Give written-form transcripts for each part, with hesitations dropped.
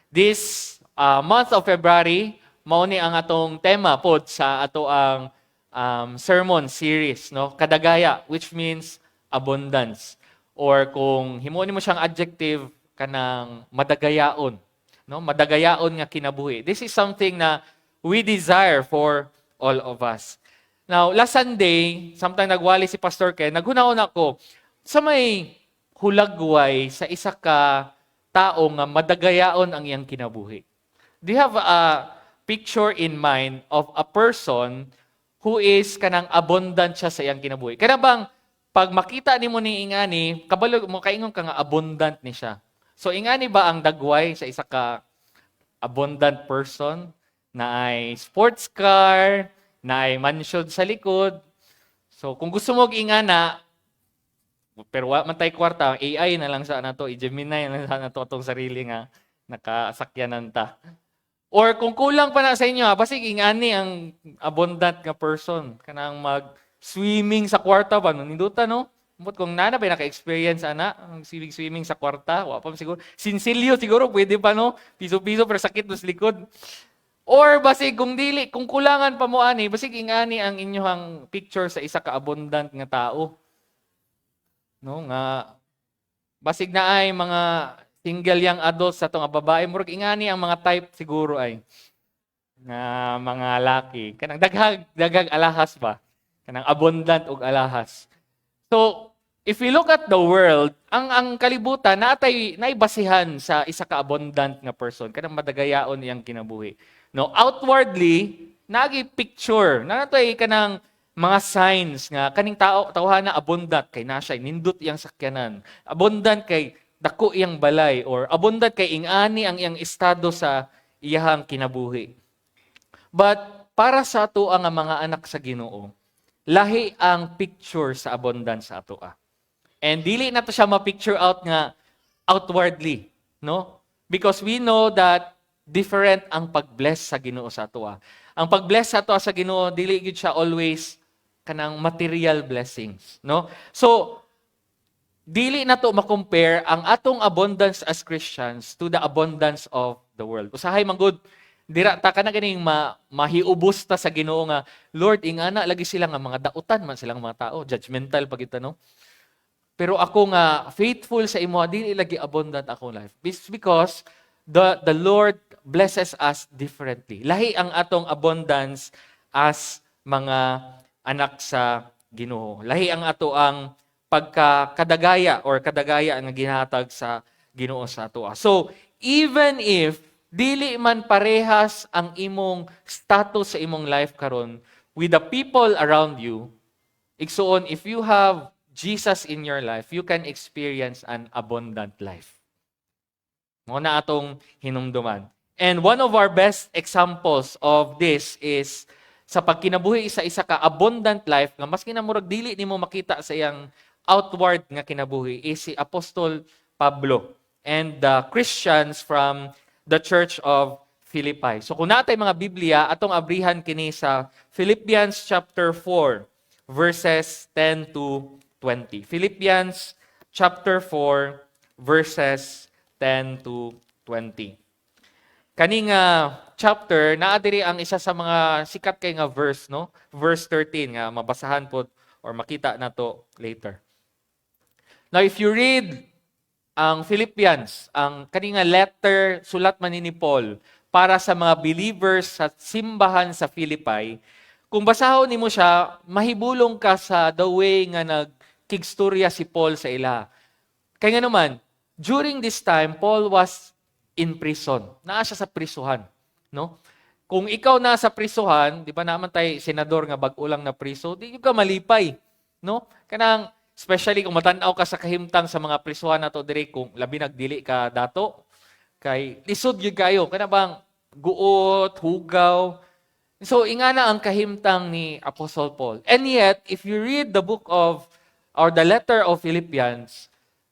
This month of February, mao ni ang atong tema pod sa ato ang sermon series, no? Kadagaya, which means abundance. Or kung himuon mo siyang adjective, kanang madagayaon, no? Madagayaon nga kinabuhi. This is something na we desire for all of us. Now, last Sunday, sometime nagwali si Pastor Ken, naghunahon ako sa may hulagway sa isa ka tao nga madagayaon ang iyang kinabuhi. Do you have a picture in mind of a person who is kanang abundant siya sa iyang kinabuhi? Kana bang pag makita nimo ni ingani, kabalo mo kaingon ka nga abundant ni siya. So ingani ba ang dagway sa isa ka abundant person na ay sports car, na ay mansion sa likod? So kung gusto mo ingana, pero wa man tay kwarta, AI na lang sa nato, i-Gemini na lang sa nato atong sarili nga nakasakyanan ta. Or kung kulang pa na sa inyo, basig ingani ang abundant nga person, kanang mag-swimming sa kwarta ba, ninduta no? But kung nana ba naka-experience ana, ang swimming sa kwarta, wa pa siguro. Sinsilyo siguro pwede pa no? Piso-piso pero sakit sa likod. Or basig kung dili, kung kulangan pa mo ani, basig ingani ang inyong picture sa isa ka abundant nga tao. No, nga basig na ay mga single young adults sa nga babae, murag ingani ang mga type siguro ay nga mga laki. Kanang daghag alahas ba? Kanang abundant og alahas. So, if we look at the world, ang kalibutan natay naibasihan sa isa ka abundant nga person, kanang madagayaon iyang kinabuhi. No, outwardly nagi picture, natay kanang mga signs nga kaning tawhana abundant kay na siya nindot iyang sakyanan. Abundant kay dako iyang balay or abundant kay ingani ang iyang estado sa iyahang kinabuhi. But para sa ato ang mga anak sa Ginoo, lahi ang picture sa abundance sa ato. And dili na to siya ma-picture out nga outwardly, no? Because we know that different ang pag-bless sa Ginoo sa ato. Ang pag-bless sa ato sa Ginoo dili gid siya always kanang material blessings, no? So dili na to ma-compare ang atong abundance as Christians to the abundance of the world. Usahay man gud dira ta kana ganing mahiubos ta sa Ginoo nga Lord ingana lagi sila nga mga dautan man silang mga tao, judgmental pag ita no. Pero ako nga faithful sa imo dili lagi abundant akong life. It's because the Lord blesses us differently. Lahi ang atong abundance as mga anak sa Ginoo. Lahi ang ato ang pagkakadagaya or kadagaya nga ginhatag sa Ginoo sa ato. So, even if dili man parehas ang imong status sa imong life karon with the people around you, igsuon if you have Jesus in your life, you can experience an abundant life. Mo na atong hinumduman. And one of our best examples of this is sa pagkinabuhi isa ka abundant life nga maski na murag dili nimo makita sa iyang outward nga kinabuhi is si Apostol Pablo and the Christians from the Church of Philippi. So kung natay mga Biblia atong abrihan kini sa Philippians chapter 4 verses 10 to 20. Philippians chapter 4 verses 10 to 20. Kaning chapter naa diri ang isa sa mga sikat kay nga verse no, verse 13 nga mabasahan pod or makita nato later. Now if you read ang Philippians, ang kaning nga letter sulat man ni Paul para sa mga believers sa simbahan sa Philippi, kung basahon nimo siya, mahibulong ka sa the way nga nagkigstorya si Paul sa ila. Kaya nga naman, during this time Paul was in prison. Naa siya sa prisuhan, no? Kung ikaw na sa prisuhan, di ba naman tay senador nga bag-ulang na priso, di ka malipay, no? Kanang especially kung matanaw ka sa kahimtang sa mga prisuhan nato diri kung labi nagdili ka dato kay lisod gyud kayo kana bang guot, hugaw. So ingana ang kahimtang ni Apostle Paul. And yet, if you read the book of or the letter of Philippians,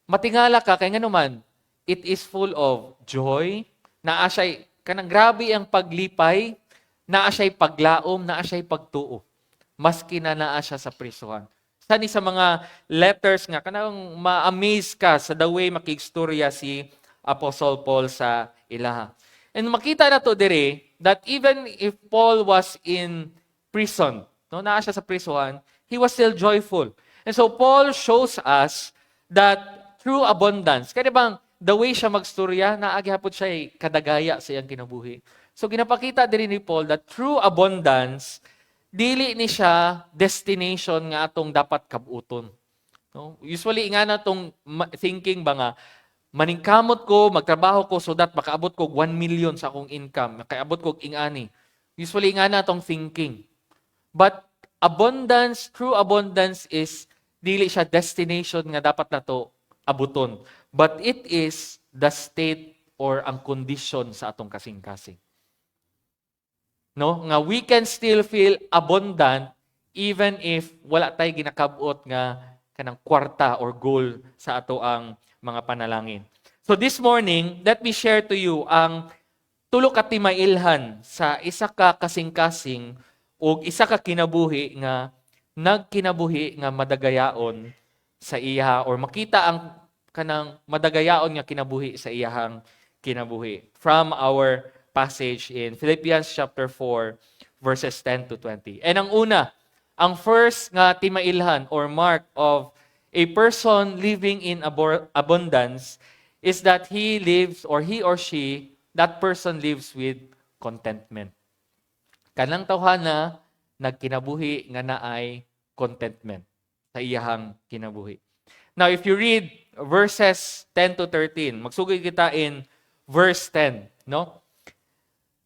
matingala ka kay nganuman it is full of joy, naa siya'y kanang grabe ang paglipay, naa siya'y paglaom, naa siya'y pagtuo. Maski na naa siya sa prisuhan. Sa mga letters nga kanang ma-amaze ka sa the way makigstorya si Apostle Paul sa ilaha. And makita na to dire that even if Paul was in prison, no, naa siya sa prisuhan, he was still joyful. And so Paul shows us that through abundance, kaya bang the way siya magstorya, naagihapon siya kadagaya sa iyang kinabuhi. So ginapakita din ni Paul that through abundance, dili ni siya destination nga atong dapat kabuton. No? Usually nga na tong thinking ba nga, maningkamot ko, magtrabaho ko so that makaabot ko 1 million sa akong income, makaabot ko ingani. Usually nga na tong thinking. But abundance, true abundance is dili siya destination nga dapat nato abuton. But it is the state or ang condition sa atong kasing-kasing. No? Nga we can still feel abundant even if wala tay ginakabot nga kanang kwarta or goal sa ato ang mga panalangin. So this morning, let me share to you ang tulo ka timailhan sa isa ka kasing-kasing o isa ka kinabuhi nga nagkinabuhi nga madagayaon sa iya or makita ang kanang madagayaon nga kinabuhi sa iyahang kinabuhi. From our passage in Philippians chapter 4 verses 10 to 20. And ang una, ang first nga timailhan or mark of a person living in abundance is that he lives or he or she, that person lives with contentment. Kanang tawhana nagkinabuhi nga naay contentment sa iyahang kinabuhi. Now, if you read verses 10 to 13, magsugod kita in verse 10, no?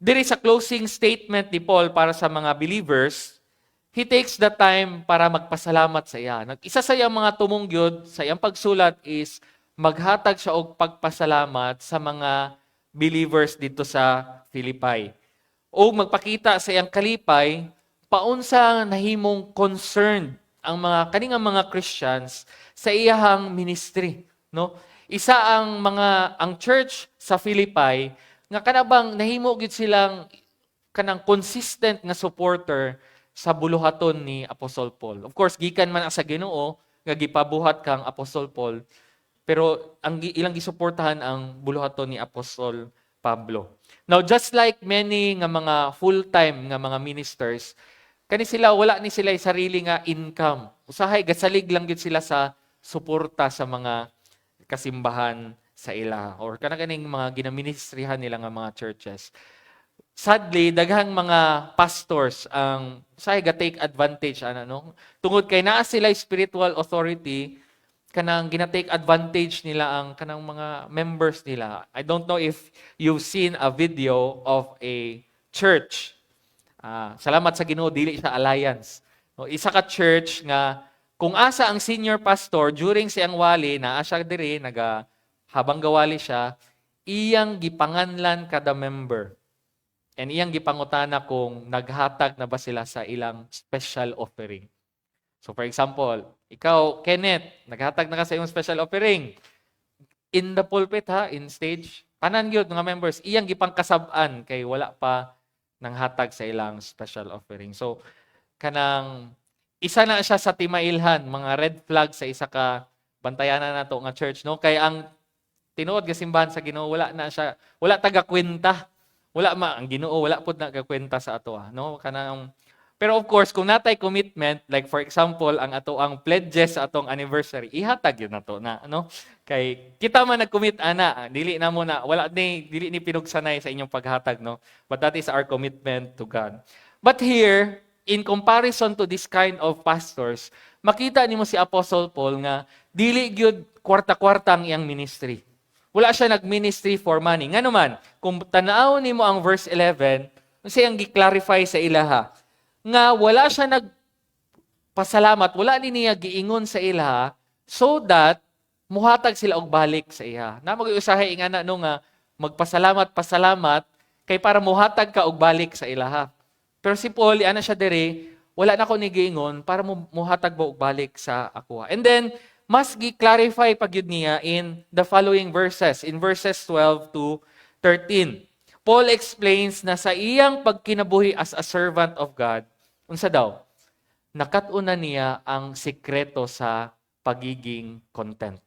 Diri sa closing statement ni Paul para sa mga believers, he takes the time para magpasalamat sa iya. Isa sa iyang mga tumungyod sa iyang pagsulat is maghatag siya og pagpasalamat sa mga believers dito sa Philippi. O magpakita sa iyang kalipay paunsa nahimong concerned ang mga kaningang mga Christians sa iyahang ministry, no? Isa ang church sa Philippi nga kanabang nahimo gid silang kanang consistent nga supporter sa buluhaton ni Apostol Paul. Of course, gikan man sa Ginoo nga gipabuhat kang Apostol Paul, pero ang ilang gisuportahan ang buluhaton ni Apostol Pablo. Now, just like many nga mga full-time nga mga ministers, kani sila wala ni sila sarili nga income. Usahay gasalig lang gid sila sa suporta sa mga kasimbahan sa ila or kanang mga ginaministrihan nila nga mga churches. Sadly, daghang mga pastors ang take advantage no? Tungod kay naa sila spiritual authority, kanang gina-take advantage nila ang kanang mga members nila. I don't know if you've seen a video of a church. Salamat sa Ginoo dili sa alliance. No, isa ka church nga kung asa ang senior pastor during siyang wali naa siya diri habang gawali siya, iyang gipanganlan kada member. And iyang gipangutana kung naghatag na ba sila sa ilang special offering. So for example, ikaw, Kenneth, naghatag na ka sa iyong special offering. In the pulpit in stage, panan gyud mga members, iyang gipangkasab-an kay wala pa nang hatag sa ilang special offering. So kanang isa na siya sa timailhan, mga red flag sa isa ka bantayanan nato nga church, no? Kay ang tinuod nga simbahan sa Ginoo wala taga-kwenta. Wala ang Ginoo wala pud nagakwenta sa ato no? Kanang pero of course kung natay commitment like for example ang ato ang pledges sa atong anniversary, ihatag yun nato na no? Kay kita man nag-commit ana, dili na mo na dili ni pinugsanay sa inyong paghatag no. But that is our commitment to God. But here in comparison to this kind of pastors, makita nimo si Apostle Paul nga dili gyud kwarta-kwarta ang iyang ministry. Wala siya nag-ministry for money. Nga naman, kung tanaw nimo ang verse 11, siyang gi-clarify sa ilaha, nga wala siya nagpasalamat, wala ni niya giingon sa ilaha, so that muhatag sila og balik sa iha. Na mag-usahay nga na nga magpasalamat, kay para muhatag ka og balik sa ilaha. Pero si Paul, ana siya diri, wala na ko ni giingon para muhatag ba og balik sa ako. And then, mas gi-clarify pag yun niya in the following verses, in verses 12 to 13. Paul explains na sa iyang pagkinabuhi as a servant of God, unsa daw? Nakatuna niya ang sikreto sa pagiging content.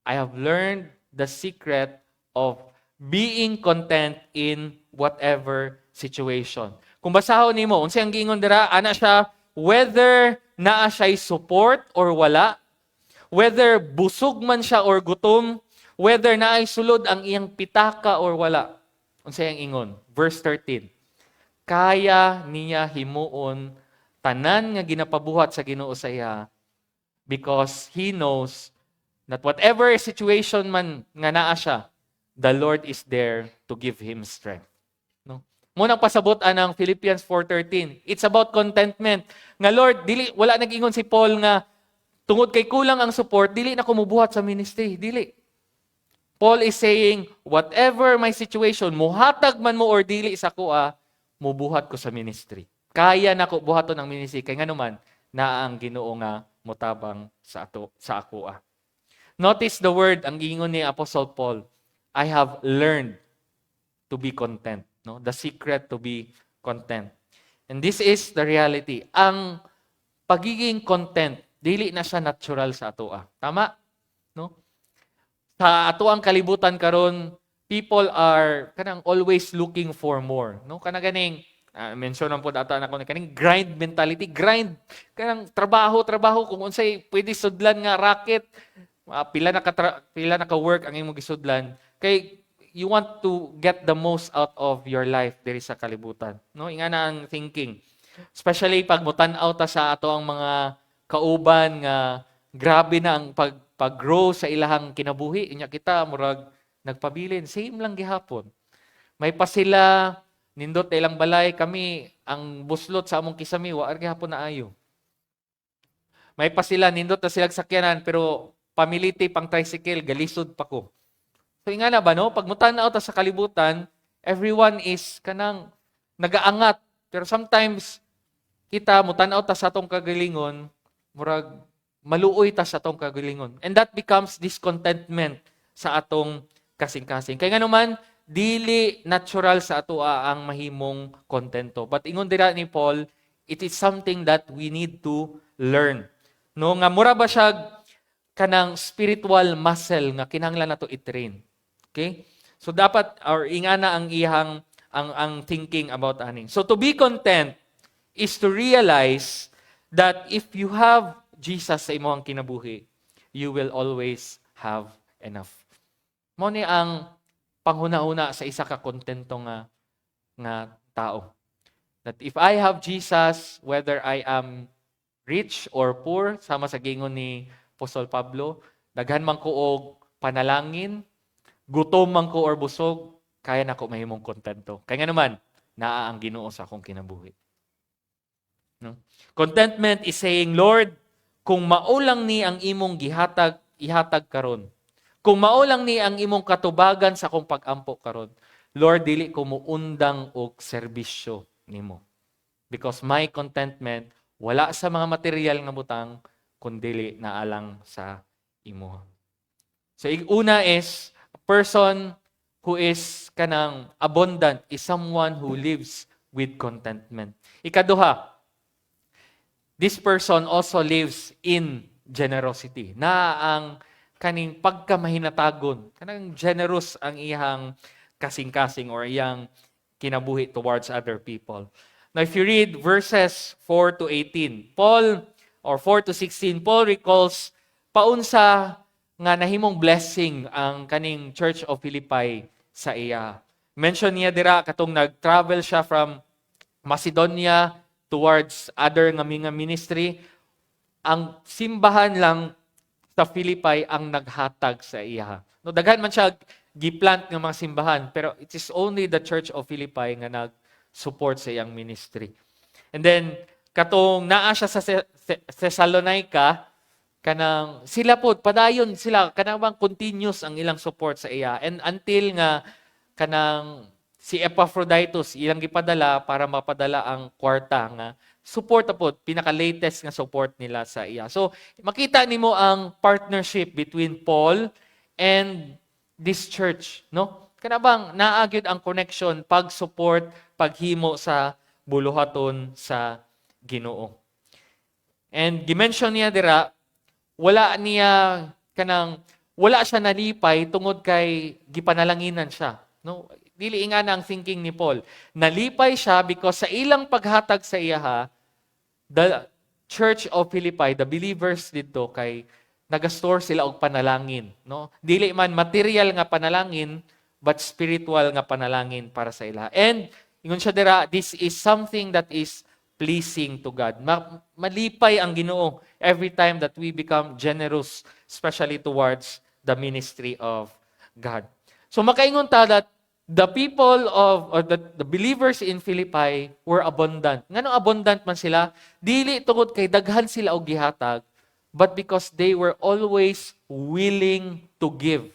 I have learned the secret of being content in whatever situation. Kung basahon nimo, unsay ang giingon dira, ana siya whether naa siya'y support or wala, whether busog man siya or gutom, whether naay sulod ang iyang pitaka or wala. Unsay ang ingon? Verse 13. Kaya niya himuon tanan nga ginapabuhat sa Ginoo sa iya because he knows that whatever situation man nga naa siya, the Lord is there to give him strength. No? Munang pasabot ang Philippians 4:13. It's about contentment. Nga Lord, wala nag-ingon si Paul nga tungod kay kulang ang support, dili na kumubuhat sa ministry. Dili. Paul is saying, whatever my situation, muhatag man mo or dili sa kuha, mubuhat ko sa ministry. Kaya na ko buhaton ang ministry. Kaya nga naman, na ang Ginoo nga mutabang sa ako. Notice the word, ang ingon ni Apostle Paul, I have learned to be content. No? The secret to be content. And this is the reality. Ang pagiging content, dili na siya natural sa atoa. Tama? No? Sa atoang kalibutan karon, people are kanang always looking for more. No? Kanang ganing mentionan po data na ko kaning grind mentality, grind kanang trabaho kung unsay pwede sudlan nga racket, pila na ka work ang imong gisudlan kay you want to get the most out of your life diri sa kalibutan. No, ingana ang thinking. Especially pag mutan-aw ta sa ato ang mga kauban nga grabe na ang pag-grow sa ilahang kinabuhi, inya kita murag nagpabilin, same lang gihapon. May pa sila nindot ilang balay kami ang buslot sa among kisami wa gihapon na ayo. May pa sila nindot na silang sakyanan pero pamiliti pang tricycle galisod pa ko. So nga na ba no, pag mutan-aw ta sa kalibutan, everyone is kanang nagaangat. Pero sometimes kita mutan-aw ta sa atong kagalingon, murag maluoy ta sa atong kagalingon. And that becomes discontentment sa atong kasing-kasing. Kaya nga naman, dili natural sa atoa ang mahimong kontento. But ingon dira ni Paul, it is something that we need to learn. No, nga mura ba siya kanang spiritual muscle nga kinahanglan nato i-train. Okay? So dapat or ingana ang iyang ang thinking about aning. So to be content is to realize that if you have Jesus sa imong kinabuhi, you will always have enough. Mo ni ang panghuna-una sa isa ka kontento nga tao. That if I have Jesus, whether I am rich or poor, sama sa gingon ni Apostol Pablo, daghan man ko og panalangin, gutom man ko or busog, kaya na ko mahimong kontento. Kaya nga naman, naa ang Ginoo sa akong kinabuhi. No? Contentment is saying, Lord, kung maulang ni ang imong ihatag karon, kung maulang ni ang imong katubagan sa akong pag-ampo karon, Lord, dili ko muundang og serbisyo nimo. Because my contentment, wala sa mga material nga butang, kundi naalang sa imo. So, una is, a person who is kanang abundant is someone who lives with contentment. Ikaduha, this person also lives in generosity. Na ang kaning pagkamahinatagon, kanang generous ang iyang kasing-kasing or iyang kinabuhi towards other people. Now, if you read verses 4 to 18, Paul, or 4 to 16, Paul recalls paunsa nga nahimong blessing ang kaning Church of Philippi sa iya. Mention niya dira katong nag-travel siya from Macedonia towards other nga mga ministry. Ang simbahan lang sa Philippi ang naghatag sa iya. No, daghan man siya giplant ng mga simbahan, pero it is only the Church of Philippi nga nag-support sa iyang ministry. And then, katong naa siya sa Thessalonica, kanang sila po, padayon sila, kanang bang continuous ang ilang support sa iya. And until nga, kanang si Epaphroditus, ilang gipadala para mapadala ang kwarta nga support po, pinaka-latest nga support nila sa iya. So, makita nimo ang partnership between Paul and this church, no? Kanabang naagyud ang connection, pag-support, paghimo sa buluhaton sa Ginoo. And gimension niya dira, wala wala siya nalipay tungod kay gipanalanginan siya. No? Dili nga na ang thinking ni Paul. Nalipay siya because sa ilang paghatag sa iya, the Church of Philippi, the believers dito kay nagastore sila og panalangin, no? Dili man material nga panalangin, but spiritual nga panalangin para sa ila. And ingon siya dira, this is something that is pleasing to God. Malipay ang Ginoo every time that we become generous, especially towards the ministry of God. So makaingon ta that the people of, or the believers in Philippi were abundant. Nganong abundant man sila? Dili tungod kay daghan sila og gihatag, but because they were always willing to give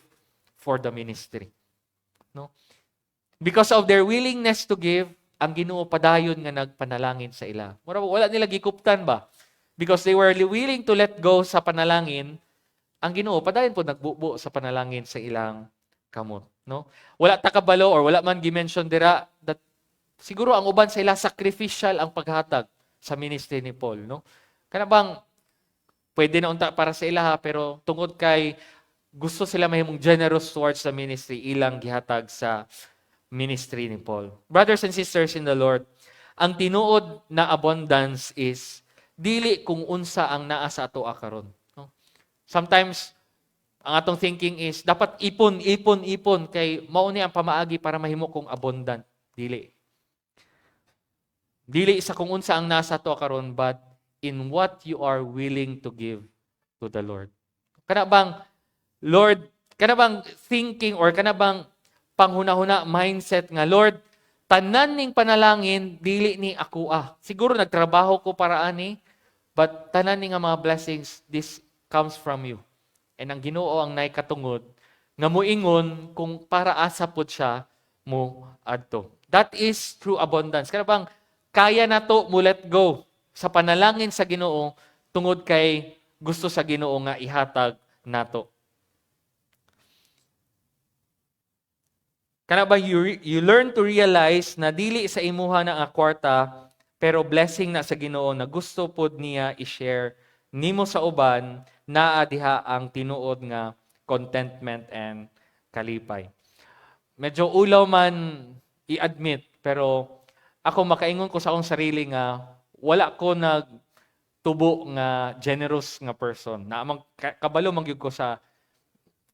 for the ministry. No? Because of their willingness to give, ang Ginoo padayon nga nagpanalangin sa ila. Wala nila gikuptan ba? Because they were willing to let go sa panalangin, ang Ginoo padayon po nagbubo sa panalangin sa ilang kamot. No? Wala takabalo or wala man gi-mention dira that siguro ang uban sa ila sacrificial ang paghatag sa ministry ni Paul. No? Kana bang pwede na unta para sa ila pero tungod kay gusto sila mahimong generous towards the ministry, ilang gihatag sa ministry ni Paul. Brothers and sisters in the Lord, ang tinuod na abundance is dili kung unsa ang naa sa ato karon. No? Sometimes ang atong thinking is dapat ipon kay mao ni ang pamaagi para mahimo kong abundant. Dili. Dili sa kung unsa ang nasa ato karon, but in what you are willing to give to the Lord. Kana bang Lord, kana bang thinking or kana bang panghuna-huna mindset nga Lord, tanan ning panalangin dili ni ako Siguro nagtrabaho ko para ani, but tanan ning mga blessings this comes from you. And ang Ginoo ang naikatungod nga moingon kung para asa pud siya mo adto. That is true abundance. Kana bang kaya nato mo let go sa panalangin sa Ginoo tungod kay gusto sa Ginoo nga ihatag nato. Kana ba you learn to realize na dili sa imuha na kwarta pero blessing na sa Ginoo na gusto pod niya i-share nimo sa uban, naa diha ang tinuod nga contentment and kalipay. Medyo ulaw man i-admit, pero ako makaingon ko sa akong sarili nga wala ko nagtubo nga generous nga person. Na kabalo mangyud ko sa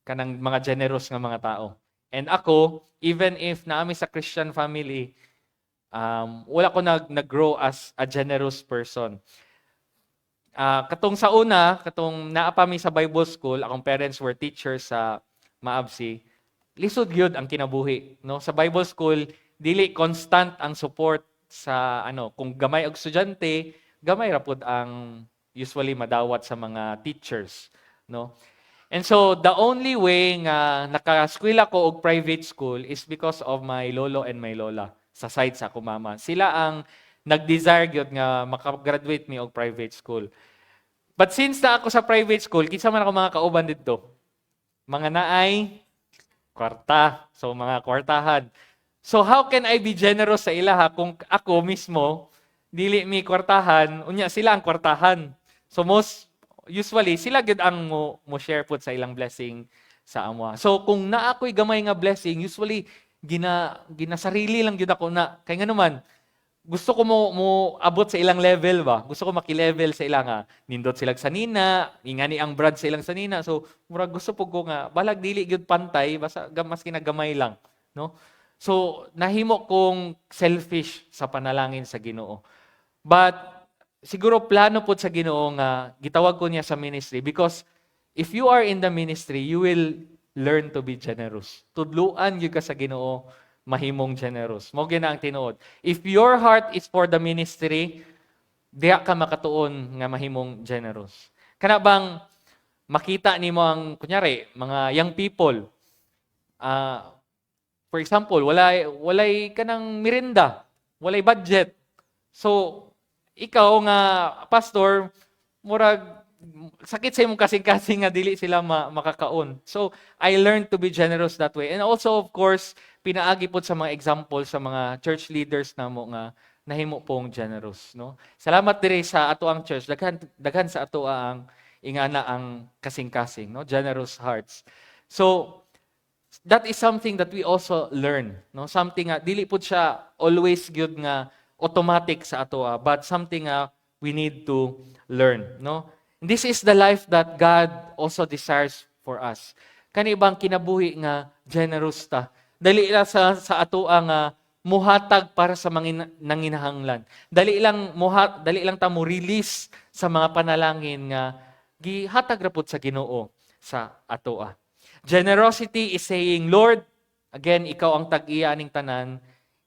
kanang mga generous nga mga tao. And ako, even if naami sa Christian family, wala ko nag-grow as a generous person. Katong sa una, katong naapami sa Bible school, akong parents were teachers sa Maabsi, lisod gyud ang kinabuhi. No? Sa Bible school, dili constant ang support sa kung gamay og estudyante, gamay ra pud ang usually madawat sa mga teachers. No? And so, the only way nga naka-eskwela ko og private school is because of my lolo and my lola sa side sa akong mama. Sila ang nag-desire gyud nga makagraduate mi og private school. But since na ako sa private school, kinsa man ako mga kauban dito. Mga naay kwarta. So mga kwartahan. So how can I be generous sa ilaha kung ako mismo dili mi kwartahan, unya sila ang kwartahan. So usually sila gid ang mo share pud sa ilang blessing sa amwa. So kung naa ako'y gamay nga blessing, usually ginasarili lang gyud ako na kay nganuman gusto ko mo abot sa ilang level ba? Gusto ko maki-level sa ilang nindot silang sanina, ingani ang brad sa ilang sanina. So, murag gusto po ko nga, balag dili gyud pantay, basta mas kinagamay lang. No? So, nahimo kong selfish sa panalangin sa Ginoo. But, siguro plano po sa Ginoo nga, gitawag ko niya sa ministry because if you are in the ministry, you will learn to be generous. Tudluan gyud ka sa Ginoo, mahimong generous. Mo gina ang tinuod. If your heart is for the ministry, diha ka makatuon nga mahimong generous. Kana bang makita nimo ang kunyari mga young people. For example, walay kanang merinda, walay budget. So ikaw nga pastor, murag sakit sa imong kasing-kasing nga dili sila makakaon. So I learned to be generous that way. And also of course, pinaagi po sa mga example sa mga church leaders namo nga nahimo pong generous, no? Salamat diri sa ato ang church, daghan sa ato ang ingana ang kasing-kasing, no? Generous hearts. So, that is something that we also learn, no? Something nga dili pud siya always gyud nga automatic sa ato, but something we need to learn, no? And this is the life that God also desires for us. Kani bang kinabuhi nga generous ta? Dali lang sa ato ang muhatag para sa mga nanginahanglan. Dali lang ta mo release sa mga panalangin nga gihatag ra pud sa Ginoo sa ato. Generosity is saying, Lord, again, ikaw ang tag-iya ning tanan,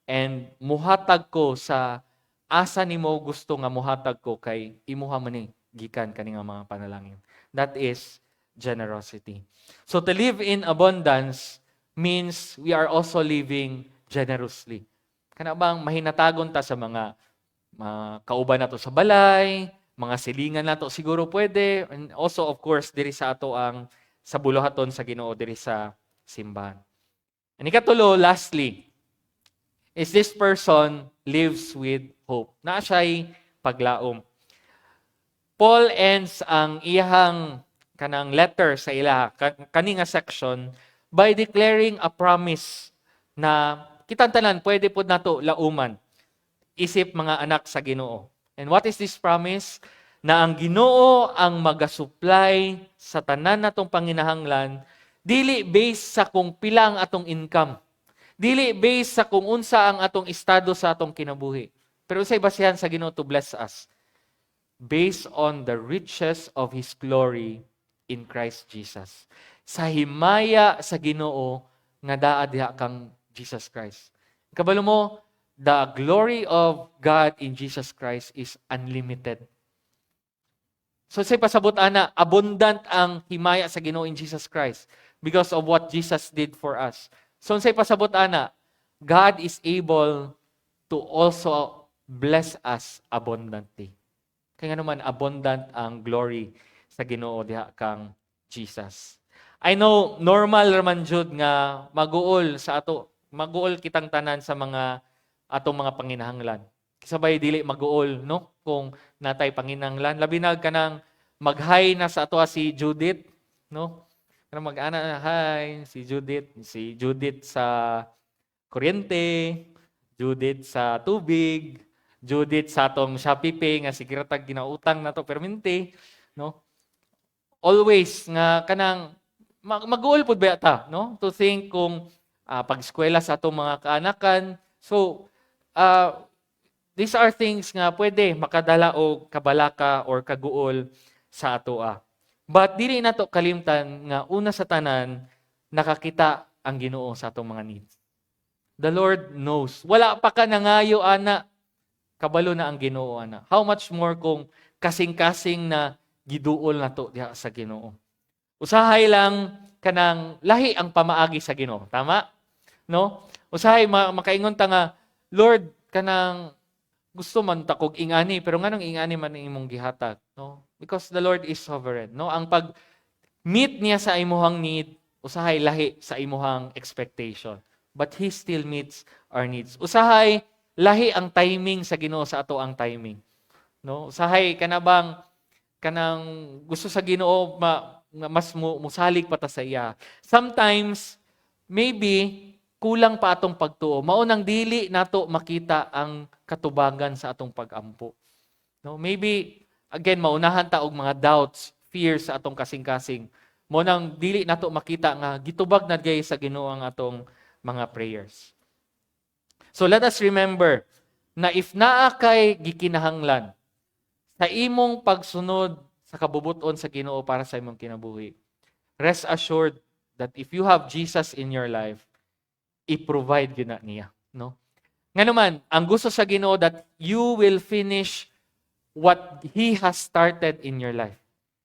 and muhatag ko sa asa nimo gusto nga muhatag ko kay imuha man ni gikan kani nga mga panalangin. That is generosity. So to live in abundance means we are also living generously. Kana bang mahinatagon ta sa mga kauban nato sa balay, mga silingan nato siguro pwede, and also of course diri sa ato ang sa buluhaton sa Ginoo diri sa simbahan. And ikatulo, lastly, is this person lives with hope. Naa siya'y paglaom. Paul ends ang iyang kanang letter sa ila, kani nga section, by declaring a promise na kitang tanan pwede pud nato lauman isip mga anak sa Ginoo. And what is this promise? Na ang Ginoo ang magasupply sa tanan natong panginahanglan, dili based sa kung pila ang atong income. Dili based sa kung unsa ang atong estado sa atong kinabuhi. Pero unsay basihan sa Ginoo to bless us? Based on the riches of His glory in Christ Jesus. Sa himaya sa Ginoo nga daa diha kang Jesus Christ. Kabalo mo, the glory of God in Jesus Christ is unlimited. So say pasabot ana, abundant ang himaya sa Ginoo in Jesus Christ because of what Jesus did for us. So say pasabot ana, God is able to also bless us abundantly. Kaya naman abundant ang glory sa Ginoo diha kang Jesus. I know normal raman jud nga maguol kitang tanan sa mga atong mga panginahanglan. Kasabay dili maguol, no? Kung natay panginahanglan, labi na kanang mag-hi na sa ato si Judith, no? Kanang mag-ana, hi, si Judith sa kuryente, Judith sa tubig, Judith sa atong Shopee Pay nga sigiratag ginautang nato permente, no? Always nga kanang maguol pud ba ta, no? To think kung pag-eskwela sa atong mga kaanakan. So, these are things nga pwede makadala og kabalaka or kaguol sa atoa. But dili nato kalimtan nga una sa tanan nakakita ang Ginoo sa atong mga needs. The Lord knows. Wala pa ka nangayo ana, kabalo na ang Ginoo ana. How much more kung kasing-kasing na giduol nato diha sa Ginoo. Usahay lang kanang lahi ang pamaagi sa Ginoo, tama? No? Usahay makaingon ta nga, Lord, kanang gusto man ta kog ingani, pero nganong ingani man ang imong gihatag, no? Because the Lord is sovereign, no? Ang pag-meet niya sa imuhang need, usahay lahi sa imuhang expectation. But He still meets our needs. Usahay lahi ang timing sa Ginoo sa ato ang timing. No? Usahay kanabang kanang gusto sa Ginoo mas musalig pa ta sa iya. Sometimes maybe kulang pa atong pagtuo. Maunang dili nato makita ang katubagan sa atong pag-ampo. No, maybe again maunahan ta og mga doubts, fears sa atong kasing-kasing. Maunang dili nato makita nga gitubag na gay sa Ginoo ang atong mga prayers. So let us remember na if naa kay gikinahanglan sa imong pagsunod sa kabubuton sa Ginoo para sa imong kinabuhi, rest assured that if you have Jesus in your life, i-provide yun na niya. No? Nga naman, ang gusto sa Ginoo that you will finish what He has started in your life.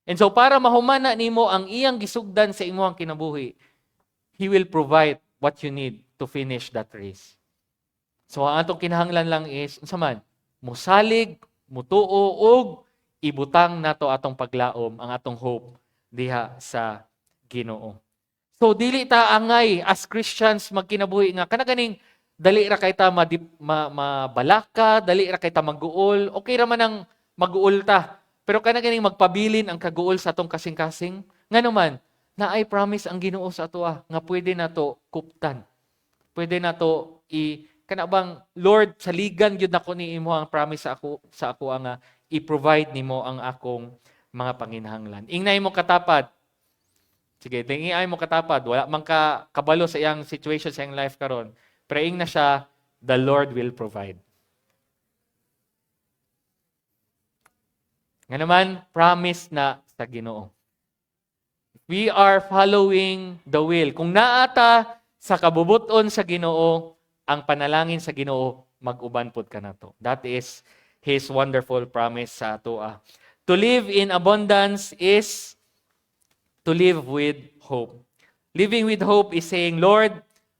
And so para mahumana nimo ang iyang gisugdan sa imong kinabuhi, He will provide what you need to finish that race. So ang atong kinahanglan lang is, unsa man, musalig, mutuo, og ibutang nato atong paglaom, ang atong hope diha sa Ginoo. So dili ta angay as Christians magkinabuhi nga kanaganing dali ra kay ta mabalaka, dali ra kay ta maguol. Okay ra man ang maguol ta. Pero kana ganing magpabilin ang kaguol sa atong kasing-kasing, nganuman na ay promise ang Ginoo sa atoa nga pwede nato kuptan. Pwede nato kana bang Lord saligan gyud nako ni imo ang promise sa ako nga i-provide nimo ang akong mga panginahanglan. Ingnay mo katapat. Sige, tingin mo katapad, wala man ka kabalo sa iyang situation sa iyang life karon. Praying na siya, the Lord will provide. Nga naman, promise na sa Ginoo. We are following the will. Kung naata sa kabubuton sa Ginoo, ang panalangin sa Ginoo, mag-uban pod ka nato. That is His wonderful promise sa atoa. To live in abundance is to live with hope. Living with hope is saying, Lord,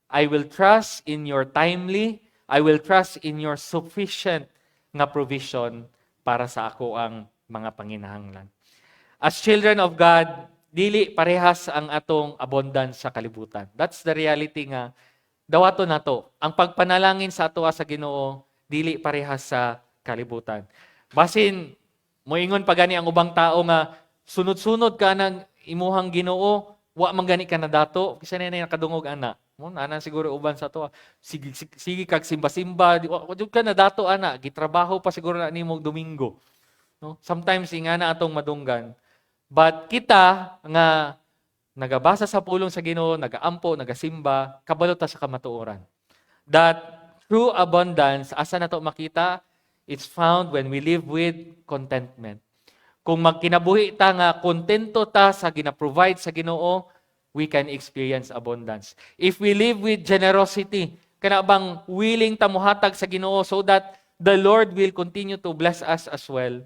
I will trust in your timely, I will trust in your sufficient nga provision para sa ako ang mga panginahanglan. As children of God, dili parehas ang atong abundance sa kalibutan. That's the reality nga dawato nato. Ang pagpanalangin sa atoa sa Ginoo dili parehas sa kalibutan. Basin moingon pa gani ang ubang tao nga sunod-sunod ka ng imuhang Ginoo, wa man gani ka na dato, kasi na nakadungog ana. Mo ana siguro uban sa atoa. Sige kag simba-simba, wa jud ka na dato ana, gitrabaho pa siguro na nimo Domingo. No? Sometimes ingana atong madunggan. But kita nga nagabasa sa pulong sa Ginoo, nagaampo, nagasimba, kabalo ta sa kamatuoran. That true abundance, asa nato makita, it's found when we live with contentment. Kung magkinabuhi ta nga kontento ta sa gina-provide sa Ginoo, we can experience abundance. If we live with generosity, kana bang willing ta mohatag sa Ginoo so that the Lord will continue to bless us as well,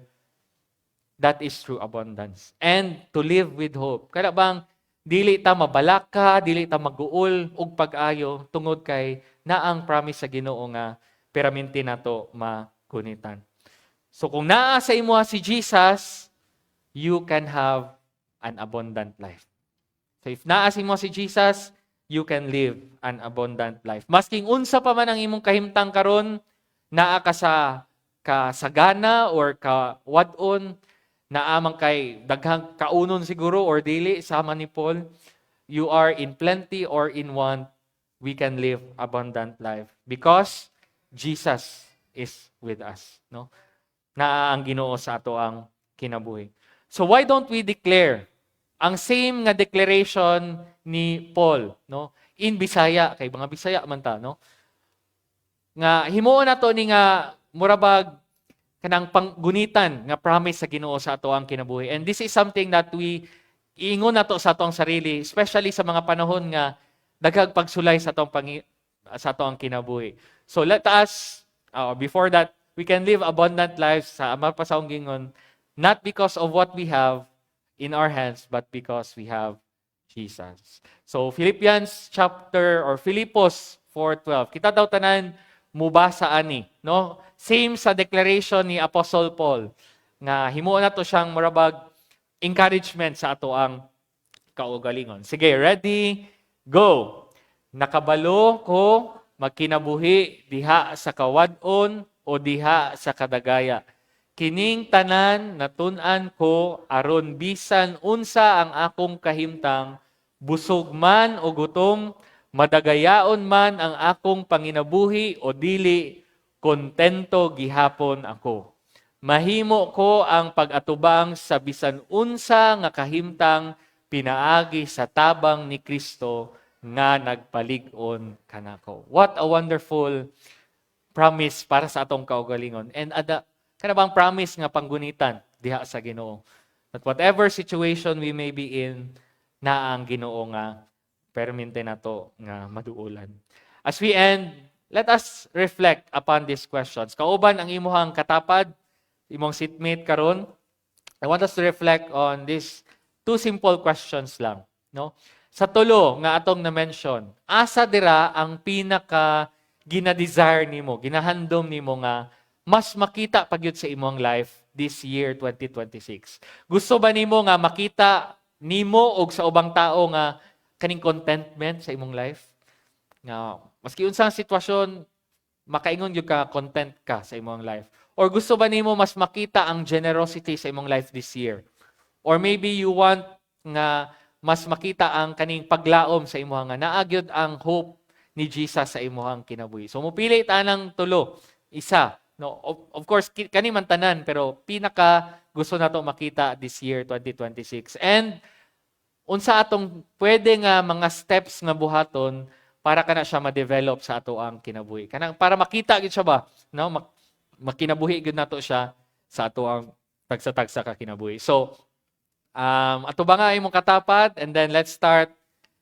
that is true abundance. And to live with hope. Kana bang dili ta mabalaka, dili ta maguol og pag-ayo tungod kay naang promise sa Ginoo nga permanente nato makunitan. So kung naa sa imo si Jesus, you can have an abundant life. So if naa sa imo si Jesus, you can live an abundant life. Masking unsa pa man ang imong kahimtang karon, naa ka sa kasagana or kawadon, naamang kay daghang kaunon siguro or dili sama ni Paul, you are in plenty or in want, we can live abundant life because Jesus is with us, no? Naa ang Ginoo sa ato ang kinabuhi. So why don't we declare ang same nga declaration ni Paul, no? In Bisaya, kay mga Bisaya man ta, no? Nga himuon nato ni nga murabag kanang panggunitan nga promise sa Ginoo sa ato ang kinabuhi. And this is something that we iingon nato sa atong sarili, especially sa mga panahon nga daghang pagsulay sa atong sa ato ang kinabuhi. So let us before that we can live abundant lives sa ama pa sa gingon, not because of what we have in our hands but because we have Jesus. So Philippians chapter or Philippos 4:12. Kita daw tanan mubasa ani, no? Same sa declaration ni Apostle Paul nga himuon nato siyang murabag encouragement sa ato ang kaugalingon. Sige, ready? Go. Nakabalo ko magkinabuhi diha sa kawadon o diha sa kadagaya. Kining tanan natun-an ko aron bisan unsa ang akong kahimtang, busog man o gutom, madagayaon man ang akong panginabuhi o dili, kontento gihapon ako. Mahimo ko ang pag-atubang sa bisan unsa nga kahimtang pinaagi sa tabang ni Kristo nga nagpalig-on kanako. What a wonderful promise para sa atong kaugalingon. And kana bang promise nga panggunitan diha sa Ginoo. That whatever situation we may be in, naa ang Ginoo nga permanente nato nga maduulan. As we end, let us reflect upon these questions. Kauban ang imuhang katapad, imong seatmate karon, I want us to reflect on these two simple questions lang, no? Sa tulo nga atong na-mention, asa dira ang pinaka gina-desire nimo, ginahandom nimo nga mas makita pagyud sa imong life this year 2026? Gusto ba nimo nga makita nimo og sa ubang tao nga kaning contentment sa imong life? Nga maski unsang sitwasyon, makaingon gyud ka, content ka sa imong life? Or gusto ba nimo mas makita ang generosity sa imong life this year? Or maybe you want nga mas makita ang kaning paglaom sa imuha nga naagyod ang hope ni Jesus sa imuhang kinabuhi. So mupili ta ng tulo, isa. No, of course kani man tanan pero pinaka gusto nato makita this year 2026. And unsa atong pwede nga mga steps nga buhaton para kana siya ma-develop sa ato ang kinabuhi. Kanang para makita gid siya ba, no? Makinabuhi gid nato siya sa ato ang tagsa-tagsa ka kinabuhi. So, ato ba nga imong katapat and then let's start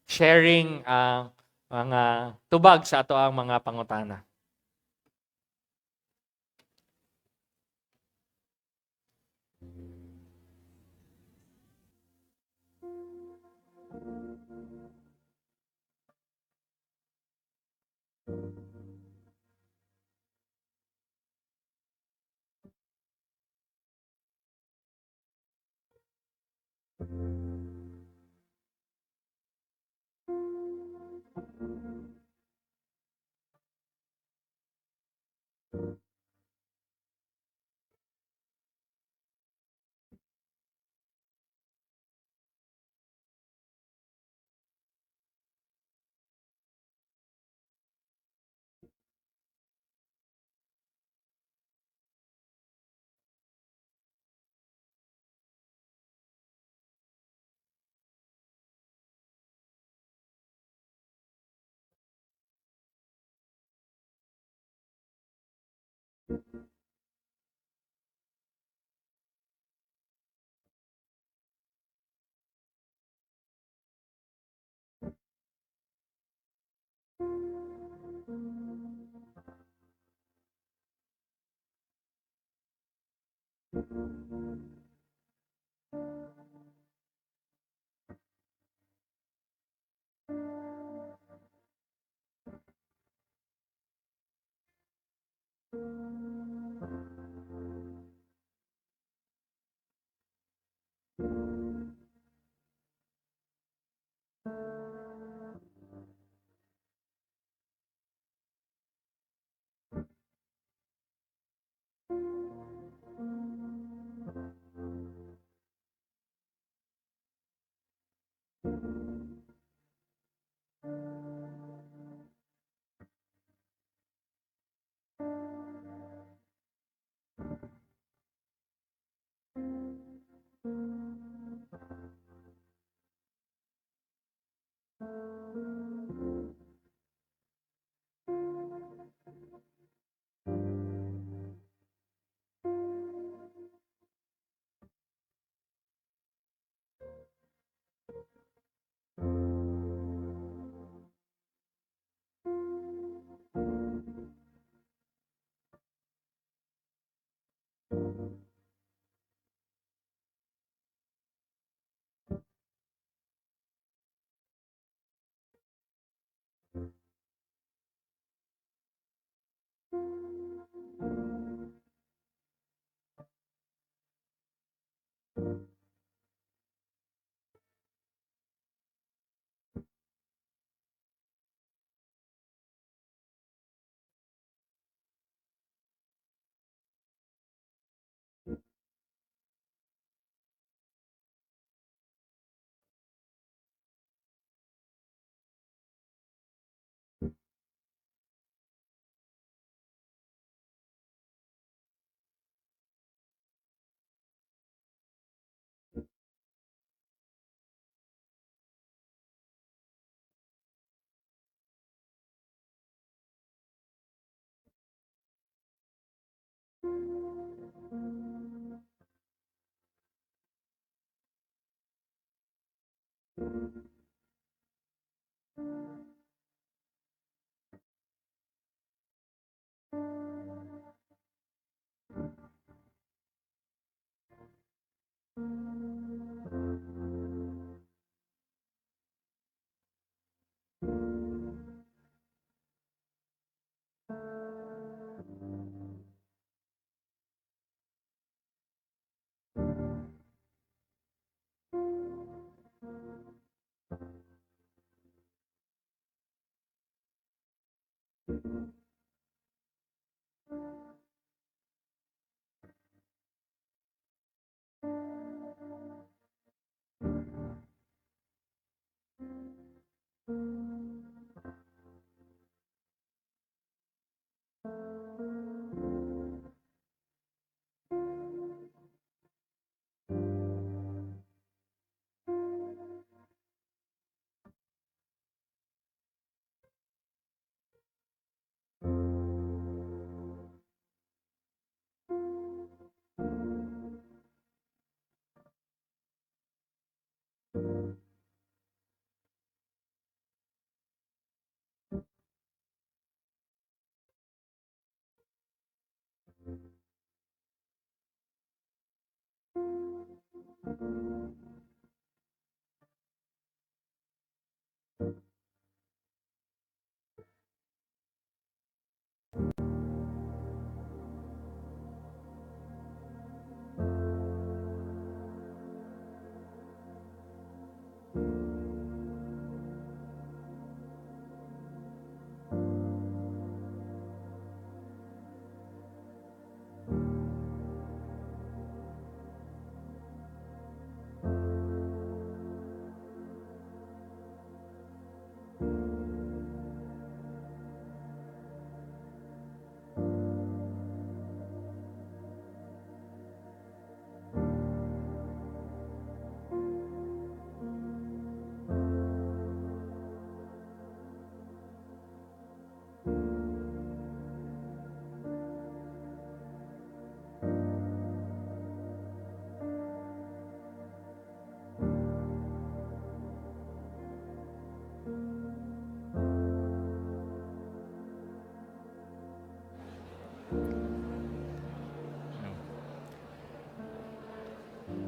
sharing ang mga tubag sa ato ang mga pangutana.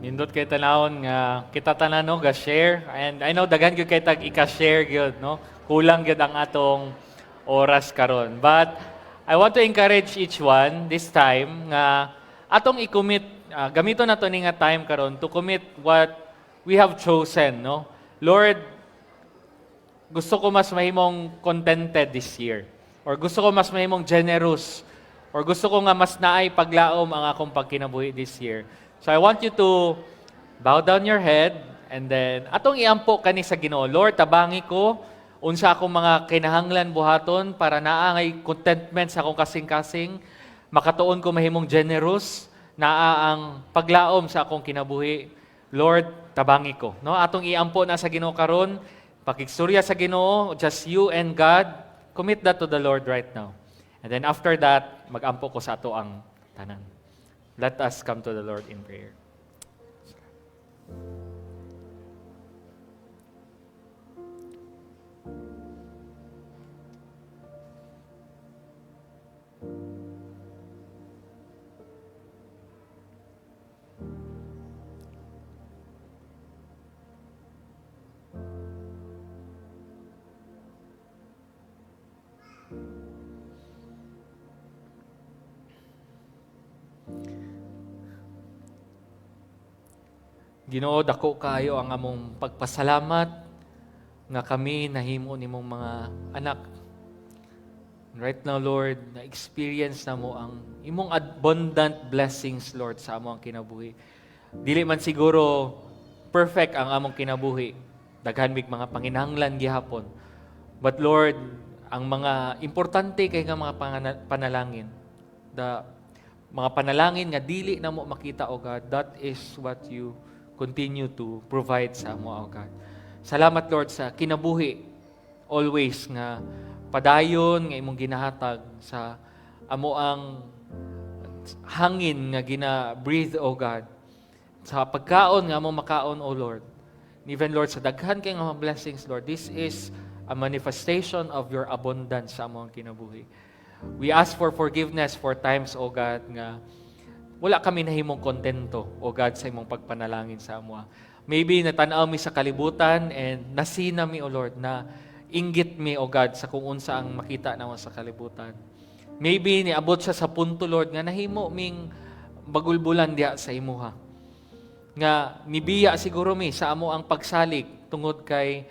Nindot kay tanawon nga kita tanan no ga-share, and I know daghan gyud kay tag ika-share gyud no. Kulang gyud ang atong oras karon. But I want to encourage each one this time nga atong i-commit, gamiton nato ni nga time karon to commit what we have chosen no. Lord, gusto ko mas mahimong contented this year, or gusto ko mas mahimong generous, or gusto ko nga mas naay paglaom ang akong pagkinabuhi this year. So I want you to bow down your head, and then atong iampo kani sa Ginoo. Lord, tabangi ko unsa akong mga kinahanglan buhaton para naangay contentment sa akong kasing-kasing, makatuon ko mahimong generous, naa ang paglaom sa akong kinabuhi. Lord, tabangi ko. No, atong iampo na sa Ginoo karon, pakigsurya sa Ginoo, just you and God. Commit that to the Lord right now. And then after that, magampo ko sa ato ang tanan. Let us come to the Lord in prayer. Ginoo, dako kayo ang among pagpasalamat nga kami nahimo nimong mga anak. Right now, Lord, na-experience na mo ang imong abundant blessings, Lord, sa among kinabuhi. Dili man siguro perfect ang among kinabuhi. Daghan mig mga panginahanglan gihapon. But Lord, ang mga importante kay nga mga panalangin, mga panalangin nga dili na mo makita, O God, that is what you continue to provide sa amo, O God. Salamat, Lord, sa kinabuhi always nga padayon nga imong ginahatag sa amo ang hangin nga gina-breathe, O God. Sa pagkaon nga among makaon, O Lord. Even, Lord, sa daghan kay nga mga blessings, Lord, this is a manifestation of your abundance sa among kinabuhi. We ask for forgiveness for times, O God, nga wala kami nahimong kontento, O God, sa imong pagpanalangin sa amo. Maybe natanaw mi sa kalibutan and nasina mi, O Lord, na inggit mi, O God, sa kung unsa ang makita namo sa kalibutan. Maybe niabot siya sa punto, Lord, nga nahimo ming bagulbulan diha sa imuha. Nga nibiya siguro mi sa amo ang pagsalig tungod kay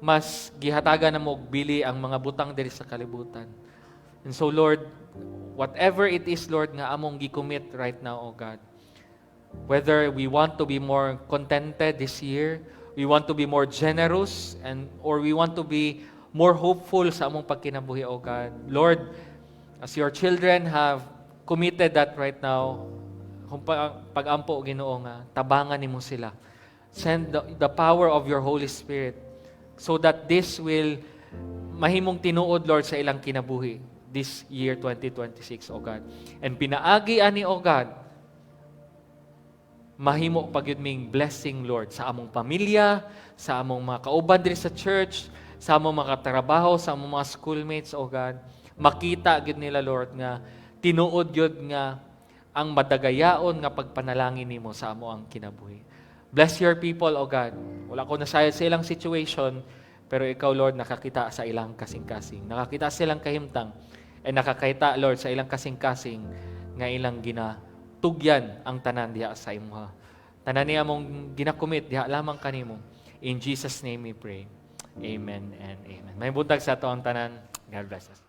mas gihatagan na mo og bili ang mga butang diri sa kalibutan. And so, Lord, whatever it is, Lord, nga among gi-commit right now, O God, whether we want to be more contented this year, we want to be more generous, or we want to be more hopeful sa among pagkinabuhi, O God. Lord, as your children have committed that right now, kung pag-ampo, Ginoo, nga tabangan nimo sila. Send the power of your Holy Spirit so that this will mahimong tinuod, Lord, sa ilang kinabuhi this year 2026, O God. And pinaagi ani, O God, mahimo pagyud ming blessing, Lord, sa among pamilya, sa among mga kauban diri sa church, sa among mga trabaho, sa among mga schoolmates, O God. Makita gyud nila, Lord, nga tinuod gyud nga ang madagayaon nga pagpanalangin nimo sa amo ang kinabuhi. Bless your people, O God. Wala ko nasayad sa ilang situation, pero ikaw, Lord, nakakita sa ilang kasing-kasing. Nakakita sa ilang kahimtang, nakakita, Lord, sa ilang kasing-kasing, nga ilang ginatugyan ang tanan diha sa imuha. Tanan niya mong ginakumit, diha lamang kanimo. In Jesus' name we pray. Amen and amen. May buntag sa to ang tanan. God bless us.